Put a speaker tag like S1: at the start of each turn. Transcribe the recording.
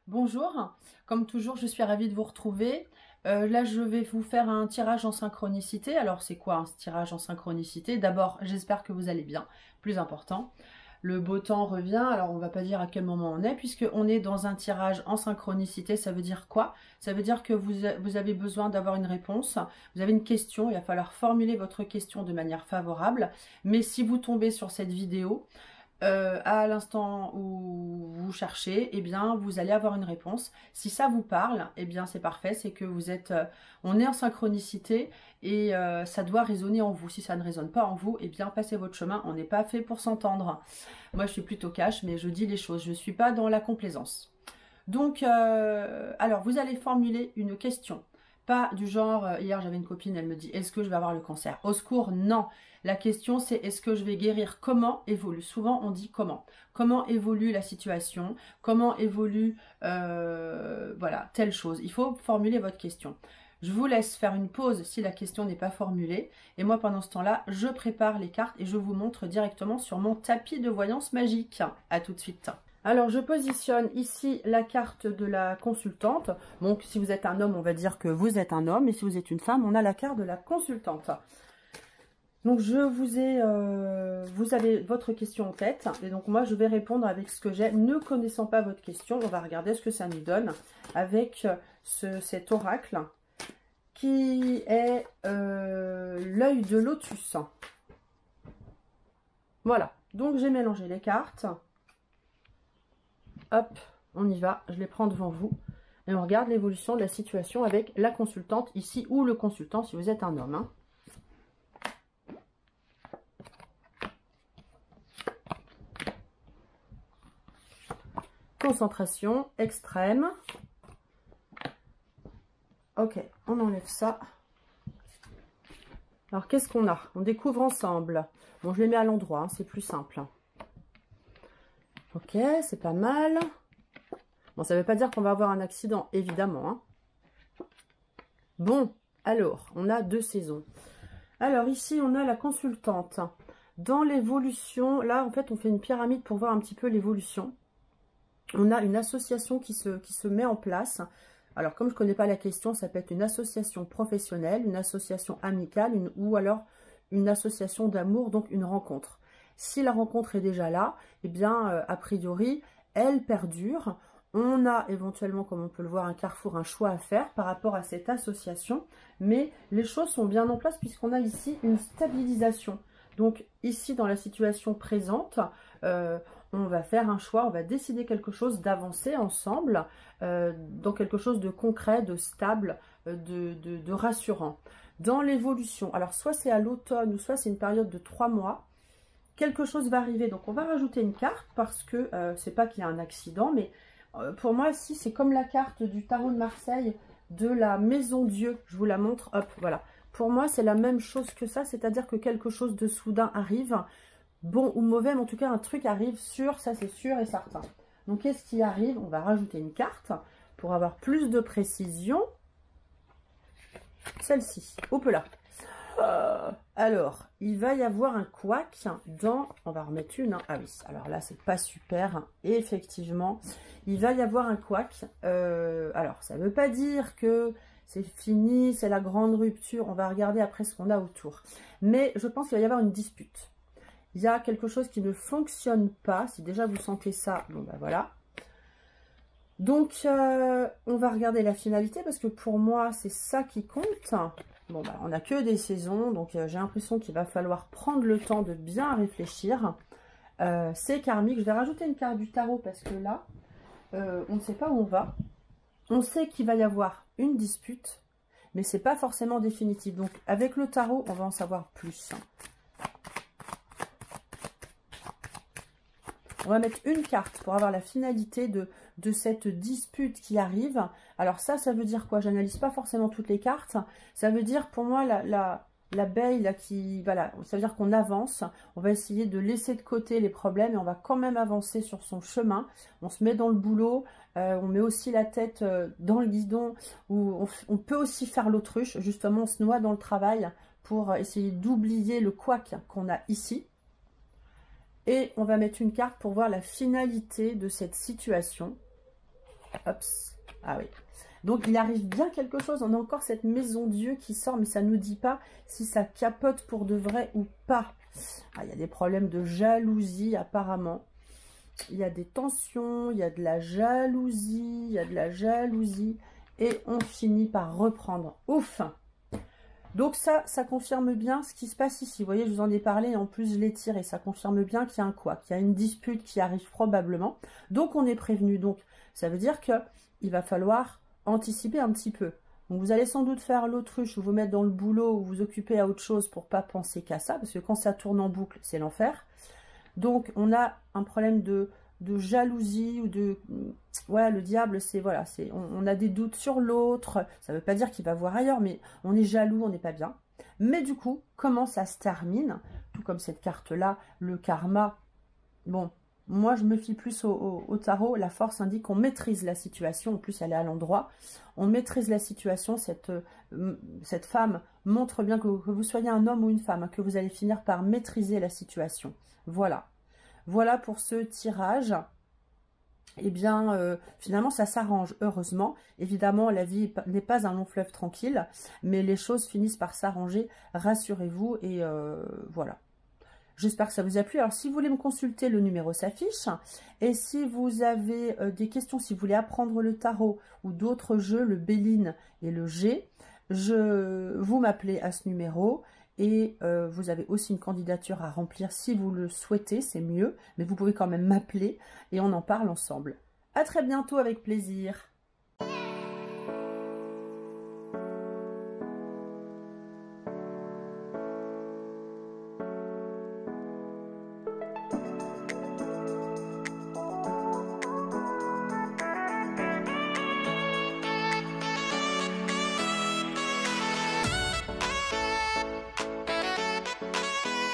S1: Bonjour, comme toujours je suis ravie de vous retrouver. Là je vais vous faire un tirage en synchronicité. Alors c'est quoi un tirage en synchronicité? D'abord j'espère que vous allez bien, plus important. Le beau temps revient, alors on va pas dire à quel moment on est, puisque on est dans un tirage en synchronicité. Ça veut dire quoi? Ça veut dire que vous avez besoin d'avoir une réponse, vous avez une question, il va falloir formuler votre question de manière favorable. Mais si vous tombez sur cette vidéo, à l'instant où vous cherchez, eh bien, vous allez avoir une réponse. Si ça vous parle, eh bien, c'est parfait. C'est que vous êtes, on est en synchronicité et ça doit résonner en vous. Si ça ne résonne pas en vous, eh bien, passez votre chemin. On n'est pas fait pour s'entendre. Moi, je suis plutôt cash, mais je dis les choses. Je ne suis pas dans la complaisance. Donc, alors, vous allez formuler une question. Pas du genre, hier j'avais une copine, elle me dit, est-ce que je vais avoir le cancer? Au secours, non. La question c'est, est-ce que je vais guérir? Comment évolue? Souvent on dit comment. Comment évolue la situation? Comment évolue, voilà, telle chose. Il faut formuler votre question. Je vous laisse faire une pause si la question n'est pas formulée. Et moi, pendant ce temps-là, je prépare les cartes et je vous montre directement sur mon tapis de voyance magique. À tout de suite. Alors, je positionne ici la carte de la consultante. Donc, si vous êtes un homme, on va dire que vous êtes un homme. Et si vous êtes une femme, on a la carte de la consultante. Donc, vous avez votre question en tête. Et donc, moi, je vais répondre avec ce que j'ai. Ne connaissant pas votre question, on va regarder ce que ça nous donne avec cet oracle qui est l'œil de lotus. Voilà. Donc, j'ai mélangé les cartes. Hop, on y va, je les prends devant vous. Et on regarde l'évolution de la situation avec la consultante ici, ou le consultant si vous êtes un homme. Hein. Concentration extrême. Ok, on enlève ça. Alors, qu'est-ce qu'on a? On découvre ensemble. Bon, je les mets à l'endroit, hein, c'est plus simple. Ok, c'est pas mal. Bon, ça ne veut pas dire qu'on va avoir un accident, évidemment. Hein. Bon, alors, on a deux saisons. Alors, ici, on a la consultante. Dans l'évolution, là, en fait, on fait une pyramide pour voir un petit peu l'évolution. On a une association qui se met en place. Alors, comme je ne connais pas la question, ça peut être une association professionnelle, une association amicale, ou alors une association d'amour, donc une rencontre. Si la rencontre est déjà là, eh bien, a priori, elle perdure. On a éventuellement, comme on peut le voir, un carrefour, un choix à faire par rapport à cette association. Mais les choses sont bien en place puisqu'on a ici une stabilisation. Donc ici, dans la situation présente, on va faire un choix, on va décider quelque chose, d'avancer ensemble dans quelque chose de concret, de stable, de rassurant. Dans l'évolution, alors soit c'est à l'automne ou soit c'est une période de 3 mois, quelque chose va arriver. Donc on va rajouter une carte parce que c'est pas qu'il y a un accident, mais pour moi, si c'est comme la carte du tarot de Marseille de la Maison Dieu, je vous la montre, hop, voilà. Pour moi, c'est la même chose que ça, c'est-à-dire que quelque chose de soudain arrive, bon ou mauvais, mais en tout cas, un truc arrive sûr, ça c'est sûr et certain. Donc, qu'est-ce qui arrive? On va rajouter une carte pour avoir plus de précision. Celle-ci, hop là. Alors, il va y avoir un couac dans... On va remettre une. Hein. Ah oui, alors là, c'est pas super. Hein. Et effectivement, il va y avoir un couac. Alors, ça veut pas dire que c'est fini, c'est la grande rupture. On va regarder après ce qu'on a autour. Mais je pense qu'il va y avoir une dispute. Il y a quelque chose qui ne fonctionne pas. Si déjà vous sentez ça, bon ben voilà. Donc, on va regarder la finalité parce que pour moi, c'est ça qui compte. Bon, bah, on n'a que des saisons, donc j'ai l'impression qu'il va falloir prendre le temps de bien réfléchir. C'est karmique. Je vais rajouter une carte du tarot parce que là, on ne sait pas où on va. On sait qu'il va y avoir une dispute, mais c'est pas forcément définitif. Donc, avec le tarot, on va en savoir plus. On va mettre une carte pour avoir la finalité de cette dispute qui arrive. Alors ça veut dire quoi? J'analyse pas forcément toutes les cartes. Ça veut dire pour moi l'abeille là qui... Voilà, ça veut dire qu'on avance. On va essayer de laisser de côté les problèmes et on va quand même avancer sur son chemin. On se met dans le boulot. On met aussi la tête dans le guidon. Où on peut aussi faire l'autruche. Justement, on se noie dans le travail pour essayer d'oublier le couac qu'on a ici. Et on va mettre une carte pour voir la finalité de cette situation. Hop. Ah oui. Donc, il arrive bien quelque chose. On a encore cette maison Dieu qui sort, mais ça ne nous dit pas si ça capote pour de vrai ou pas. Ah, il y a des problèmes de jalousie, apparemment. Il y a des tensions, il y a de la jalousie, il y a de la jalousie. Et on finit par reprendre. Ouf! Donc ça confirme bien ce qui se passe ici. Vous voyez, je vous en ai parlé et en plus je l'étire et ça confirme bien qu'il y a un quoi, qu'il y a une dispute qui arrive probablement. Donc on est prévenu. Donc ça veut dire qu'il va falloir anticiper un petit peu. Donc vous allez sans doute faire l'autruche ou vous mettre dans le boulot ou vous occuper à autre chose pour pas penser qu'à ça. Parce que quand ça tourne en boucle, c'est l'enfer. Donc on a un problème de jalousie ou de... Ouais, le diable, c'est... Voilà, on a des doutes sur l'autre. Ça ne veut pas dire qu'il va voir ailleurs, mais on est jaloux, on n'est pas bien. Mais du coup, comment ça se termine? Tout comme cette carte-là, le karma. Bon, moi, je me fie plus au tarot. La force indique qu'on maîtrise la situation. En plus, elle est à l'endroit. On maîtrise la situation. Cette femme montre bien que vous soyez un homme ou une femme, hein, que vous allez finir par maîtriser la situation. Voilà. Voilà pour ce tirage. Eh bien, finalement, ça s'arrange, heureusement. Évidemment, la vie n'est pas un long fleuve tranquille, mais les choses finissent par s'arranger, rassurez-vous, et voilà. J'espère que ça vous a plu. Alors, si vous voulez me consulter, le numéro s'affiche. Et si vous avez des questions, si vous voulez apprendre le tarot ou d'autres jeux, le Béline et le G, vous m'appelez à ce numéro. Et vous avez aussi une candidature à remplir si vous le souhaitez, c'est mieux. Mais vous pouvez quand même m'appeler et on en parle ensemble. À très bientôt avec plaisir.